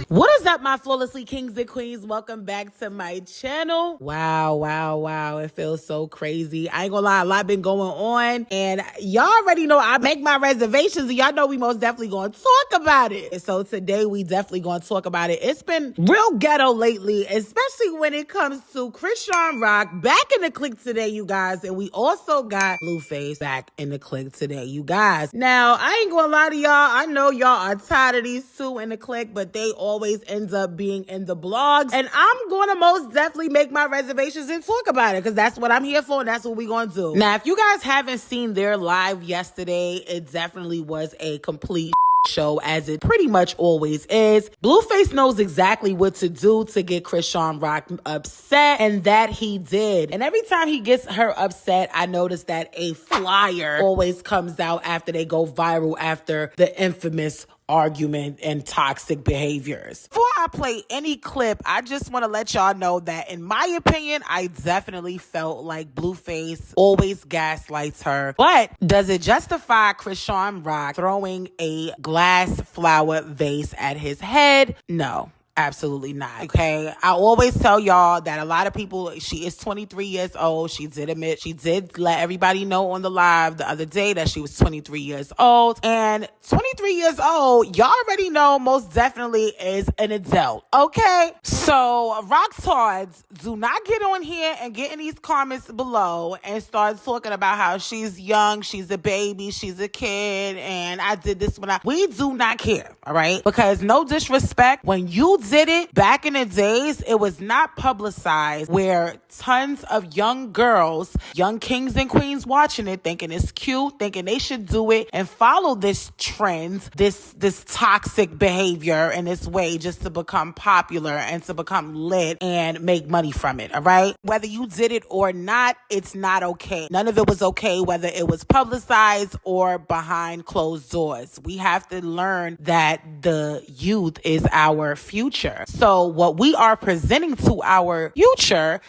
What is up, my flawlessly kings and queens? Welcome back to my channel. Wow. It feels so crazy. I ain't gonna lie, a lot been going on. And y'all already know I make my reservations. And y'all know we most definitely gonna talk about it. And so today we definitely gonna talk about it. It's been real ghetto lately, especially when it comes to ChriseanRock back in the clique today, you guys. And we also got Blueface back in the clique today, you guys. Now, I ain't gonna lie to y'all. I know y'all are tired of these two in the clique, but they always ends up being in the blogs, and I'm gonna most definitely make my reservations and talk about it because that's what I'm here for and that's what we're gonna do. Now, if you guys haven't seen their live yesterday, it definitely was a complete show, as it pretty much always is. Blueface knows exactly what to do to get ChriseanRock upset, and that he did. And every time he gets her upset, I notice that a flyer always comes out after they go viral after the infamous argument and toxic behaviors. Before I play any clip, I just want to let y'all know that in my opinion, I definitely felt like Blueface always gaslights her. But does it justify ChriseanRock throwing a glass flower vase at his head? No. Absolutely not. Okay. I always tell y'all that a lot of people, she is 23 years old. She did admit, she did let everybody know on the live the other day that she was 23 years old. And 23 years old, y'all already know most definitely is an adult. Okay. So rock tards, do not get on here and get in these comments below and start talking about how she's young, she's a baby, she's a kid, and I did this when we do not care. All right. Because no disrespect, when you did it back in the days, it was not publicized, where tons of young girls, young kings and queens watching it, thinking it's cute, thinking they should do it and follow this trend, this toxic behavior in this way just to become popular and to become lit and make money from it. All right. Whether you did it or not, it's not okay. None of it was okay, whether it was publicized or behind closed doors. We have to learn that the youth is our future. So what we are presenting to our future,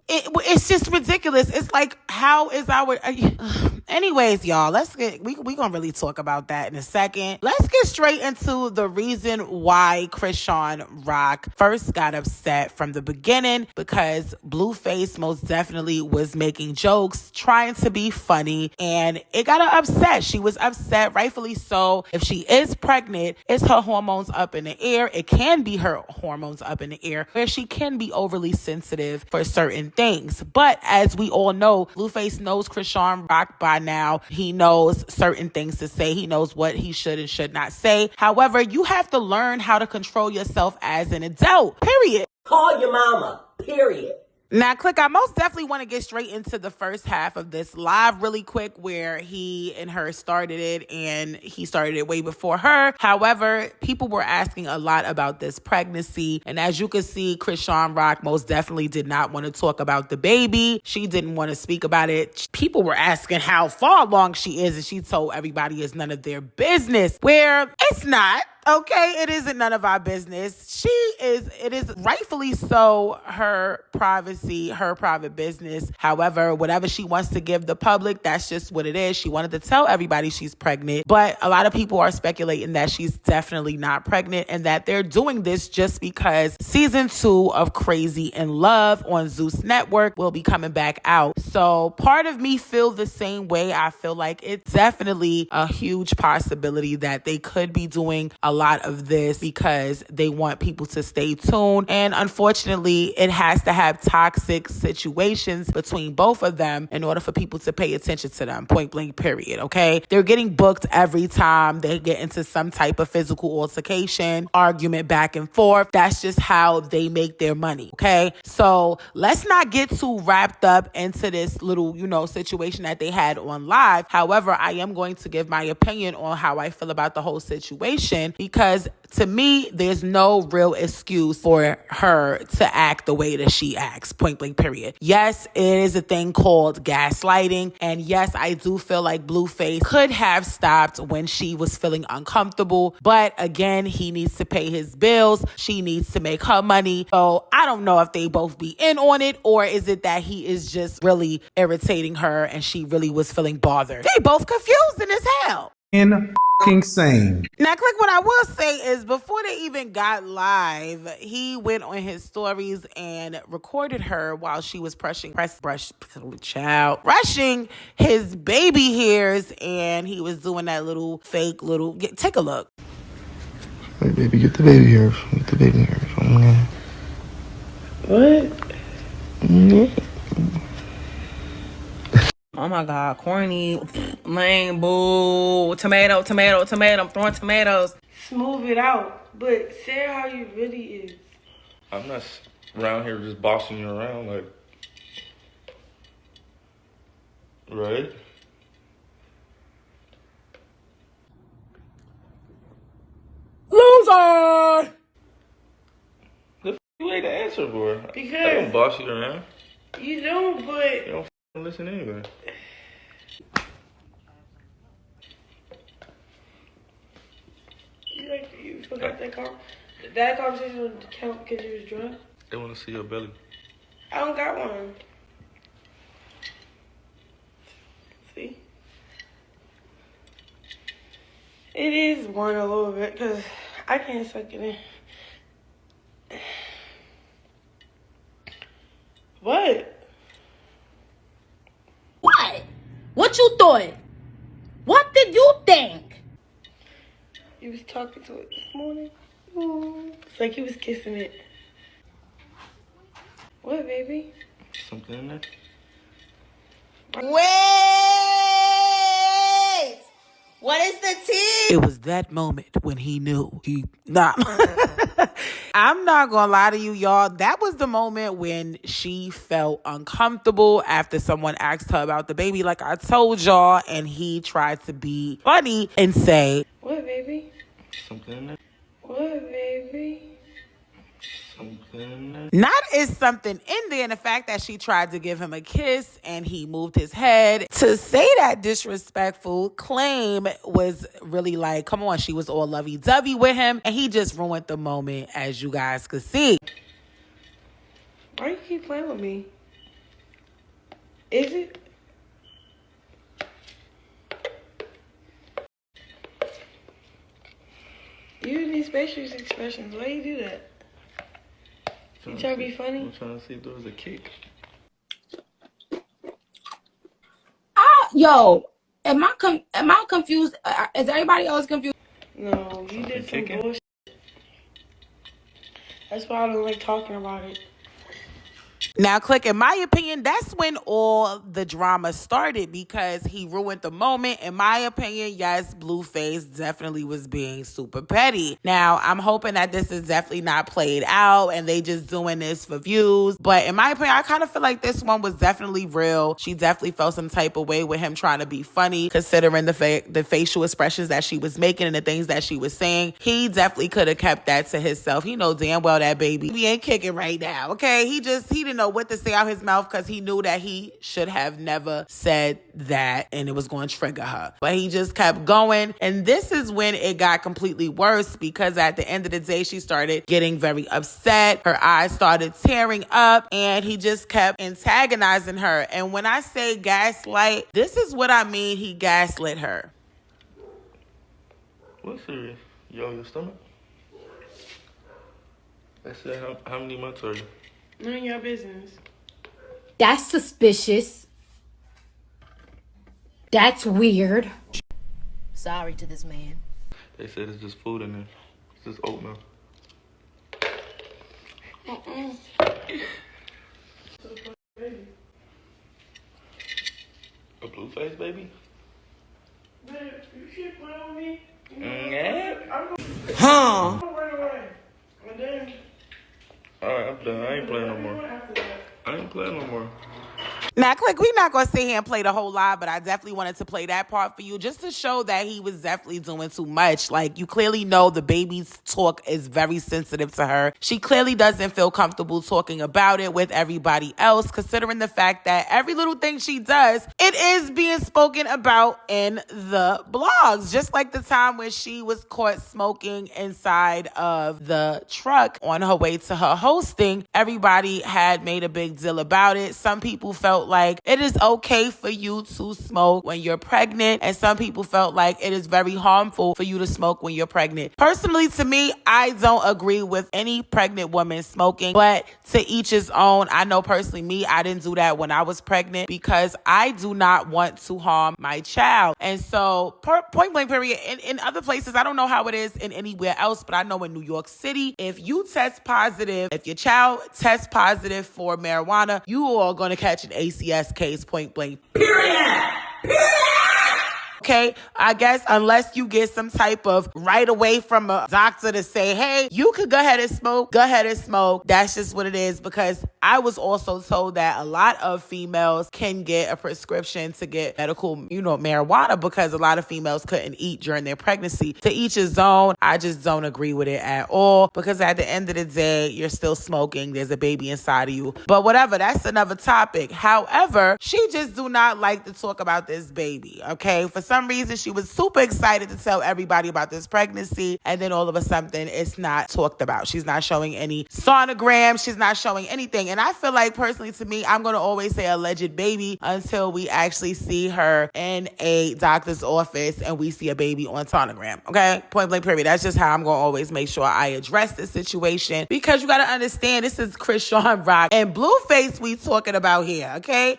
it's just ridiculous. It's like, how is our anyways, y'all, we gonna really talk about that in a second. Let's get straight into the reason why ChriseanRock first got upset from the beginning, because Blueface most definitely was making jokes, trying to be funny, and it got her upset. She was upset, rightfully so. If she is pregnant, it's her hormones up in the air. It can be her hormones up in the air, where she can be overly sensitive for certain things. But as we all know, Blueface knows ChriseanRock by now. He knows certain things to say. He knows what he should and should not say. However, you have to learn how to control yourself as an adult, period. Call your mama, period. Now, click, I most definitely want to get straight into the first half of this live really quick, where he and her started it, and he started it way before her. However, people were asking a lot about this pregnancy, and as you can see, ChriseanRock most definitely did not want to talk about the baby. She didn't want to speak about it. People were asking how far along she is, and she told everybody it's none of their business, where it's not. Okay, it isn't none of our business. It is rightfully so her privacy, her private business. However, whatever she wants to give the public, that's just what it is. She wanted to tell everybody she's pregnant, but a lot of people are speculating that she's definitely not pregnant, and that they're doing this just because season 2 of Crazy in Love on Zeus Network will be coming back out. So part of me feel the same way. I feel like it's definitely a huge possibility that they could be doing a lot of this because they want people to stay tuned. And unfortunately, it has to have toxic situations between both of them in order for people to pay attention to them. Point blank, period. Okay. They're getting booked every time they get into some type of physical altercation, argument back and forth. That's just how they make their money. Okay. So let's not get too wrapped up into this little, situation that they had on live. However, I am going to give my opinion on how I feel about the whole situation, because to me, there's no real excuse for her to act the way that she acts, point blank, period. Yes, it is a thing called gaslighting. And yes, I do feel like Blueface could have stopped when she was feeling uncomfortable. But again, he needs to pay his bills. She needs to make her money. So I don't know if they both be in on it, or is it that he is just really irritating her and she really was feeling bothered. They both confusing as hell. Insane. Now, Click, what I will say is before they even got live, he went on his stories and recorded her while she was brushing his baby hairs, and he was doing that little fake little. Take a look. Hey, baby, get the baby hairs. Get the baby hairs. What? Mm-hmm. Oh my God, corny, lame, boo, tomato, tomato, tomato. I'm throwing tomatoes. Smooth it out, but say how you really is. I'm not around here just bossing you around, like, right? Loser! The you ain't the answer for? Because I don't boss you around. you don't, but You don't listen anyway. you forgot that conversation would count because you was drunk. They want to see your belly. I don't got one. See, it is one a little bit because I can't suck it in. What? What? What you thought? What did you think? You was talking to it this morning. It's like you was kissing it. What, baby? Something in there? Wait! What is the tea? It was that moment when he knew. I'm not gonna lie to you, y'all. That was the moment when she felt uncomfortable after someone asked her about the baby, like I told y'all, and he tried to be funny and say, What, baby? Something in there? What, baby? Something in there? not is something in there, and the fact that she tried to give him a kiss and he moved his head. To say that disrespectful claim was really like, come on, she was all lovey-dovey with him, and he just ruined the moment, as you guys could see. Why you keep playing with me? Is it? You need facial expressions. Why you do that? You trying to be funny? I'm trying to see if there was a cake. Yo, am I confused? Is everybody else confused? No, you did some chicken? bullshit. That's why I don't like talking about it. Now, Click, in my opinion, that's when all the drama started because he ruined the moment. In my opinion, yes, Blueface definitely was being super petty. Now, I'm hoping that this is definitely not played out and they just doing this for views. But in my opinion, I kind of feel like this one was definitely real. She definitely felt some type of way with him trying to be funny, considering the facial expressions that she was making and the things that she was saying. He definitely could have kept that to himself. He know damn well that baby he ain't kicking right now, okay? He didn't know what to say out his mouth because he knew that he should have never said that and it was going to trigger her. But he just kept going. And this is when it got completely worse because at the end of the day, she started getting very upset. Her eyes started tearing up and he just kept antagonizing her. And when I say gaslight, this is what I mean. He gaslit her. What's serious? Yo, your stomach? I said, how many months are you? None of your business. That's suspicious. That's weird. Sorry to this man. They said it's just food in there. It's just oatmeal. A Blueface baby? Babe, you keep playing with me. Yeah. I'm gonna run away. And then Alright, I'm done. I ain't playing no more. after that. I ain't playing no more. Now, Click, we're not going to sit here and play the whole live, but I definitely wanted to play that part for you just to show that he was definitely doing too much. Like, you clearly know the baby's talk is very sensitive to her. She clearly doesn't feel comfortable talking about it with everybody else, considering the fact that every little thing she does, it is being spoken about in the blogs. Just like the time when she was caught smoking inside of the truck on her way to her hosting, everybody had made a big deal about it. Some people felt like it is okay for you to smoke when you're pregnant, and some people felt like it is very harmful for you to smoke when you're pregnant. Personally, to me, I don't agree with any pregnant woman smoking, but to each his own. I know personally me, I didn't do that when I was pregnant because I do not want to harm my child. And so, point blank period, in other places, I don't know how it is in anywhere else, but I know in New York City, if you test positive, if your child tests positive for marijuana, you are going to catch an ACS case, point blank. Period. Okay, I guess unless you get some type of right away from a doctor to say, hey, you could go ahead and smoke, That's just what it is, because I was also told that a lot of females can get a prescription to get medical, marijuana, because a lot of females couldn't eat during their pregnancy. To each his own. I just don't agree with it at all, because at the end of the day, you're still smoking. There's a baby inside of you. But whatever, that's another topic. However, she just do not like to talk about this baby, okay? For some reason, she was super excited to tell everybody about this pregnancy, and then all of a sudden, it's not talked about. She's not showing any sonograms. She's not showing anything. And I feel like, personally, to me, I'm going to always say alleged baby until we actually see her in a doctor's office and we see a baby on sonogram, okay? Point blank period. That's just how I'm going to always make sure I address this situation, because you got to understand, this is ChriseanRock and Blueface we talking about here, okay?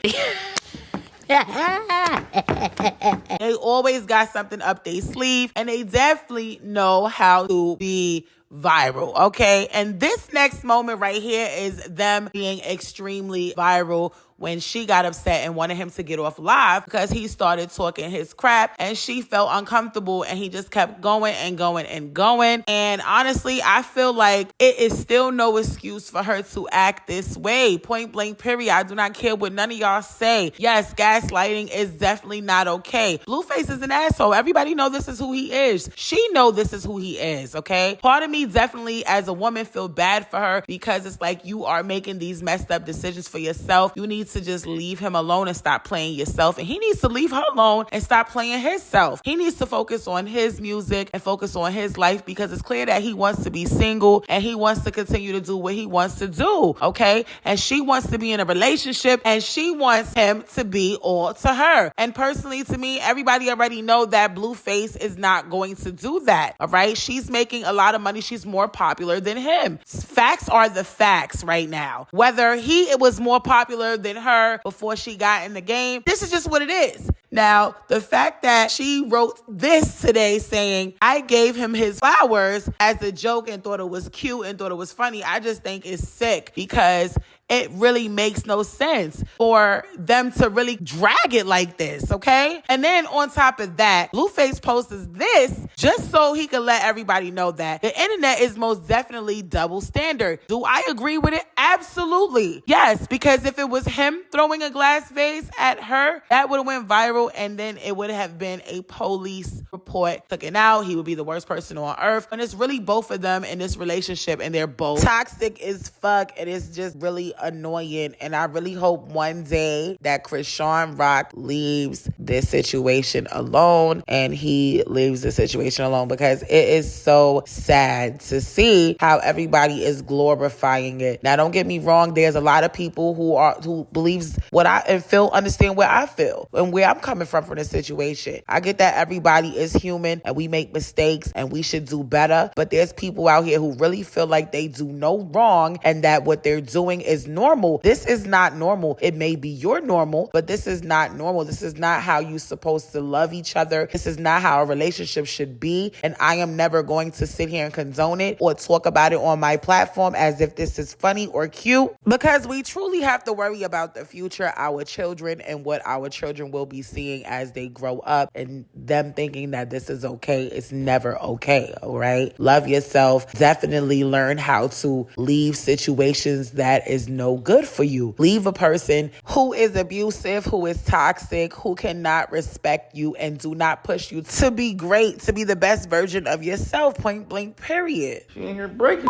They always got something up their sleeve, and they definitely know how to be viral, okay? And this next moment right here is them being extremely viral when she got upset and wanted him to get off live because he started talking his crap, and she felt uncomfortable, and he just kept going and going and going. And honestly, I feel like it is still no excuse for her to act this way. Point blank period. I do not care what none of y'all say. Yes, gaslighting is definitely not okay. Blueface is an asshole. Everybody know this is who he is. She know this is who he is, okay? Part of me definitely, as a woman, feel bad for her, because it's like, you are making these messed up decisions for yourself. You need to just leave him alone and stop playing yourself, and he needs to leave her alone and stop playing himself. He needs to focus on his music and focus on his life, because it's clear that he wants to be single and he wants to continue to do what he wants to do, okay? And she wants to be in a relationship, and she wants him to be all to her. And personally, to me, everybody already know that Blueface is not going to do that, all right? She's making a lot of money. She's more popular than him. Facts are the facts right now. Whether it was more popular than her before she got in the game, this is just what it is. Now, the fact that she wrote this today saying, I gave him his flowers as a joke and thought it was cute and thought it was funny, I just think it's sick, because it really makes no sense for them to really drag it like this, okay? And then on top of that, Blueface posts this just so he could let everybody know that the internet is most definitely double standard. Do I agree with it? Absolutely. Yes, because if it was him throwing a glass vase at her, that would have went viral, and then it would have been a police report taken out. He would be the worst person on earth. And it's really both of them in this relationship, and they're both toxic as fuck. It is just really annoying, and I really hope one day that ChriseanRock leaves this situation alone, and he leaves the situation alone, because it is so sad to see how everybody is glorifying it. Now, don't get me wrong, there's a lot of people who believes what I and feel understand where I feel and where I'm coming from this situation. I get that everybody is human and we make mistakes and we should do better, but there's people out here who really feel like they do no wrong and that what they're doing is normal. This is not normal. It may be your normal, but this is not normal. This is not how you're supposed to love each other. This is not how a relationship should be, and I am never going to sit here and condone it or talk about it on my platform as if this is funny or cute, because we truly have to worry about the future, our children, and what our children will be seeing as they grow up, and them thinking that this is okay. It's never okay, all right? Love yourself. Definitely learn how to leave situations that is no good for you. Leave a person who is abusive, who is toxic, who cannot respect you and do not push you to be great, to be the best version of yourself, point blank, period. She in here breaking.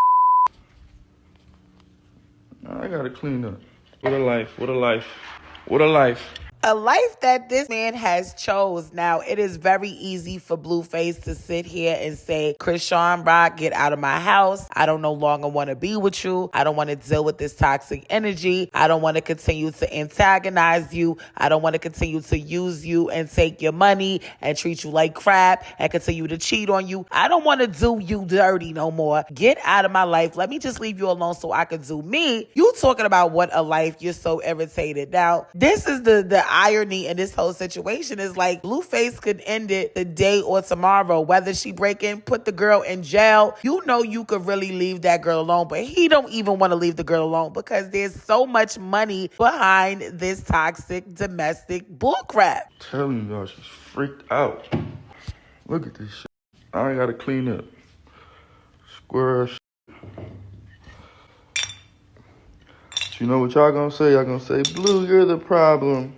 I gotta clean up. What a life, what a life, what a life. A life that this man has chose. Now, it is very easy for Blueface to sit here and say, ChriseanRock, get out of my house. I don't no longer want to be with you. I don't want to deal with this toxic energy. I don't want to continue to antagonize you. I don't want to continue to use you and take your money and treat you like crap and continue to cheat on you. I don't want to do you dirty no more. Get out of my life. Let me just leave you alone so I can do me. You talking about what a life. You're so irritated. Now, this is the irony in this whole situation is like Blueface could end it today or tomorrow, whether she break in, put the girl in jail. You know you could really leave that girl alone, but he don't even want to leave the girl alone because there's so much money behind this toxic domestic bullcrap. Telling y'all, she's freaked out. Look at this shit. I gotta clean up. Square shit. You know what y'all gonna say? Y'all gonna say, Blue, you're the problem.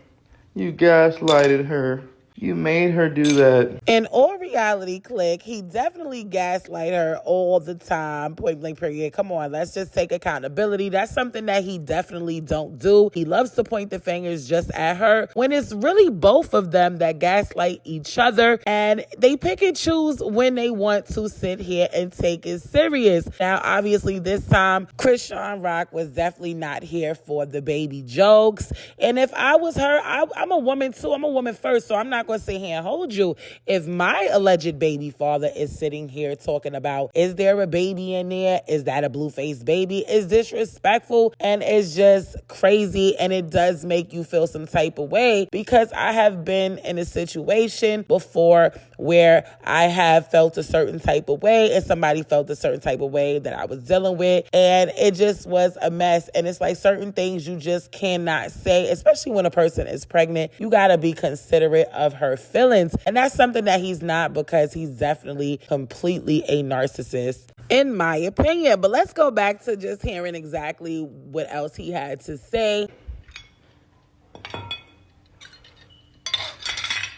You gaslighted her. You made her do that. In all reality, Click, he definitely gaslight her all the time, point blank period. Come on, let's just take accountability. That's something that he definitely don't do. He loves to point the fingers just at her when it's really both of them that gaslight each other, and they pick and choose when they want to sit here and take it serious. Now, obviously, this time, ChriseanRock was definitely not here for the baby jokes, and if I was her, I'm a woman too. I'm a woman first, so I'm not going to sit here and hold you. If my alleged baby father is sitting here talking about, is there a baby in there? Is that a Blueface baby? Is disrespectful, and it's just crazy, and it does make you feel some type of way, because I have been in a situation before where I have felt a certain type of way and somebody felt a certain type of way that I was dealing with, and it just was a mess. And it's like certain things you just cannot say, especially when a person is pregnant. You got to be considerate of her feelings, and that's something that he's not, because he's definitely completely a narcissist, in my opinion. But let's go back to just hearing exactly what else he had to say.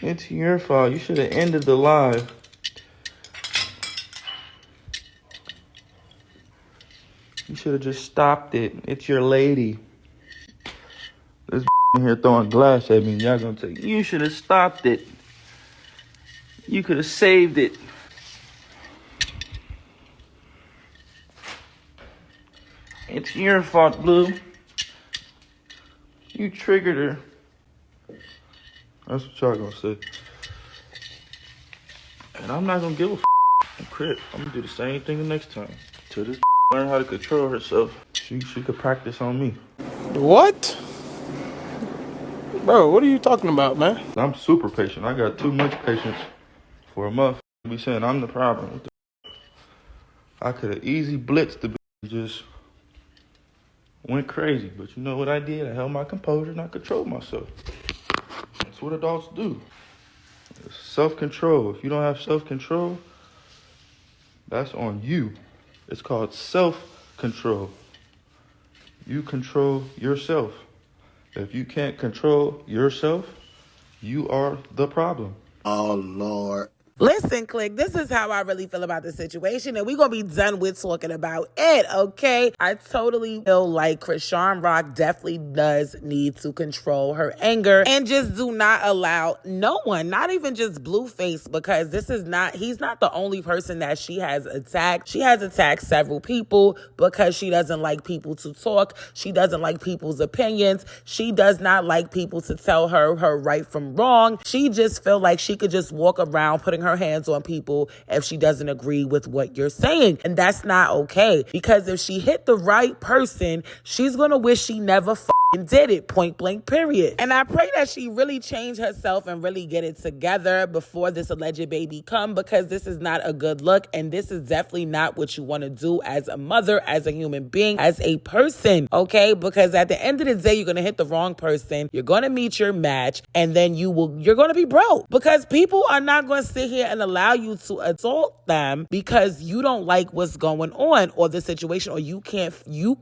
It's your fault. You should have ended the live. You should have just stopped it. It's your lady. This in here throwing glass at me. Y'all gonna take. You should have stopped it. You could have saved it. It's your fault, Blue. You triggered her. That's what y'all gonna say. And I'm not gonna give a crap. I'm gonna do the same thing the next time. Till this learn how to control herself. She could practice on me. What? Bro, what are you talking about, man? I'm super patient. I got too much patience for a motherfucker to be saying I'm the problem. What the I could have easy blitzed the bitch, just went crazy. But you know what I did? I held my composure and I controlled myself. That's what adults do. It's self-control. If you don't have self-control, that's on you. It's called self-control. You control yourself. If you can't control yourself, you are the problem. Oh, Lord. Listen, Click, this is how I really feel about the situation, and we're going to be done with talking about it, okay? I totally feel like ChriseanRock definitely does need to control her anger and just do not allow no one, not even just Blueface, because he's not the only person that she has attacked. She has attacked several people because she doesn't like people to talk. She doesn't like people's opinions. She does not like people to tell her right from wrong. She just feel like she could just walk around putting her hands on people if she doesn't agree with what you're saying. And that's not okay, because if she hit the right person, she's gonna wish she never did it, point blank, period. And I pray that she really change herself and really get it together before this alleged baby come, because this is not a good look, and this is definitely not what you want to do as a mother, as a human being, as a person, okay? Because at the end of the day, you're going to hit the wrong person, you're going to meet your match, and then you're going to be broke, because people are not going to sit here and allow you to assault them because you don't like what's going on or the situation, or you can't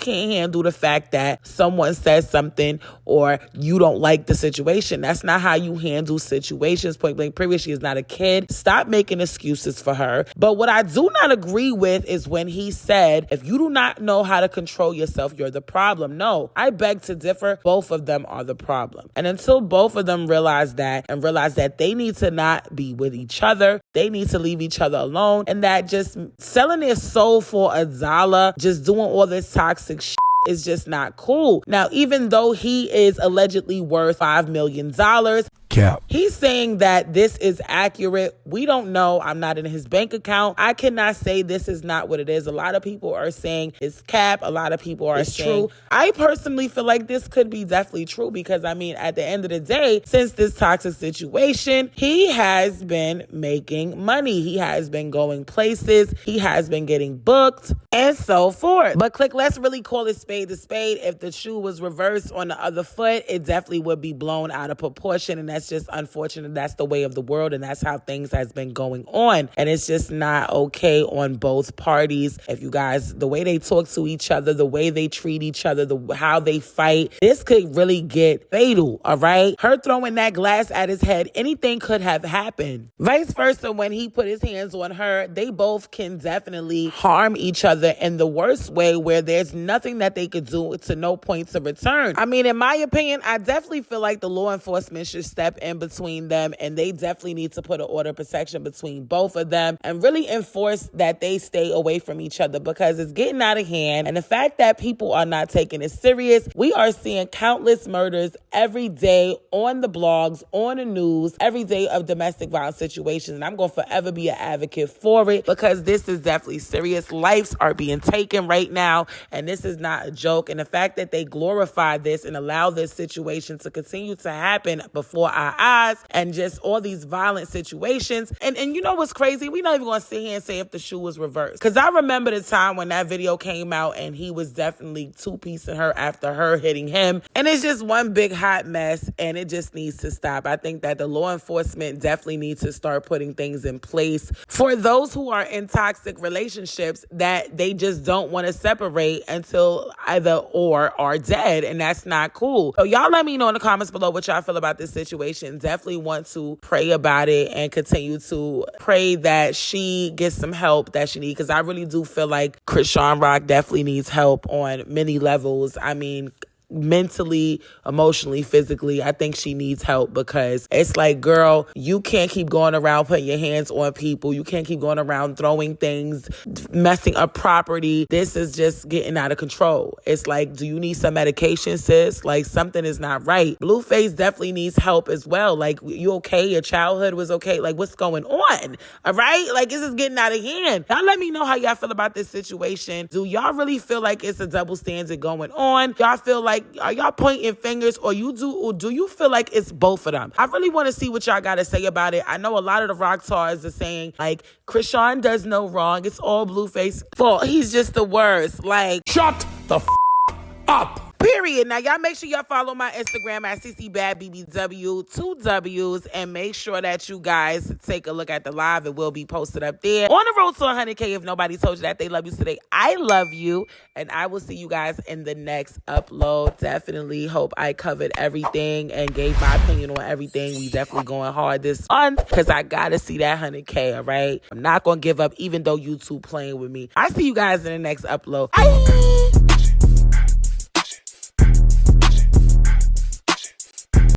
handle the fact that someone says something or you don't like the situation. That's not how you handle situations, point blank, period. She is not a kid. Stop making excuses for her. But what I do not agree with is when he said, if you do not know how to control yourself, you're the problem. No, I beg to differ. Both of them are the problem. And until both of them realize that and realize that they need to not be with each other, they need to leave each other alone, and that just selling their soul for $1, just doing all this toxic shit, is just not cool. Now, even though he is allegedly worth $5 million, Cap. he's saying that this is accurate. We don't know. I'm not in his bank account. I cannot say this is not what it is. A lot of people are saying it's cap. A lot of people are saying true. I personally feel like this could be definitely true, because I mean, at the end of the day, since this toxic situation, he has been making money. He has been going places. He has been getting booked and so forth. But let's really call it spade to spade. If the shoe was reversed on the other foot, it definitely would be blown out of proportion, and that's just unfortunate. That's the way of the world, and that's how things has been going on, and it's just not okay on both parties. If you guys, the way they talk to each other, the way they treat each other, how they fight, this could really get fatal. All right, her throwing that glass at his head, anything could have happened. Vice versa, when he put his hands on her, they both can definitely harm each other in the worst way, where there's nothing that they could do to no points of return. I mean, in my opinion, I definitely feel like the law enforcement should step in between them, and they definitely need to put an order of protection between both of them and really enforce that they stay away from each other, because it's getting out of hand. And the fact that people are not taking it serious, we are seeing countless murders every day on the blogs, on the news, every day of domestic violence situations. And I'm going to forever be an advocate for it, because this is definitely serious. Lives are being taken right now, and this is not a joke. And the fact that they glorify this and allow this situation to continue to happen before our eyes, and just all these violent situations. And you know what's crazy? We're not even going to sit here and say if the shoe was reversed, because I remember the time when that video came out and he was definitely two-piecing her after her hitting him, and it's just one big hot mess, and it just needs to stop. I think that the law enforcement definitely needs to start putting things in place for those who are in toxic relationships that they just don't want to separate until either or are dead, and that's not cool. So y'all let me know in the comments below what y'all feel about this situation. Definitely want to pray about it and continue to pray that she gets some help that she needs, because I really do feel like ChriseanRock definitely needs help on many levels. I mean, mentally, emotionally, physically, I think she needs help, because it's like, girl, you can't keep going around putting your hands on people. You can't keep going around throwing things, messing up property. This is just getting out of control. It's like, do you need some medication, sis? Like, something is not right. Blueface definitely needs help as well. Like, you okay? Your childhood was okay? Like, what's going on? All right? Like, this is getting out of hand. Y'all let me know how y'all feel about this situation. Do y'all really feel like it's a double standard going on? Y'all feel like, are y'all pointing fingers, or do you feel like it's both of them? I really want to see what y'all got to say about it. I know a lot of the rock stars are saying, like, Chrisean does no wrong. It's all Blueface's fault. He's just the worst. Like, Shut the up. period. Now, y'all make sure y'all follow my Instagram at CCBadBBW, 2 W's, and make sure that you guys take a look at the live. It will be posted up there. On the road to 100K, if nobody told you that they love you today, I love you, and I will see you guys in the next upload. Definitely hope I covered everything and gave my opinion on everything. We definitely going hard this month, because I gotta see that 100K, all right? I'm not gonna give up, even though YouTube playing with me. I see you guys in the next upload. Bye.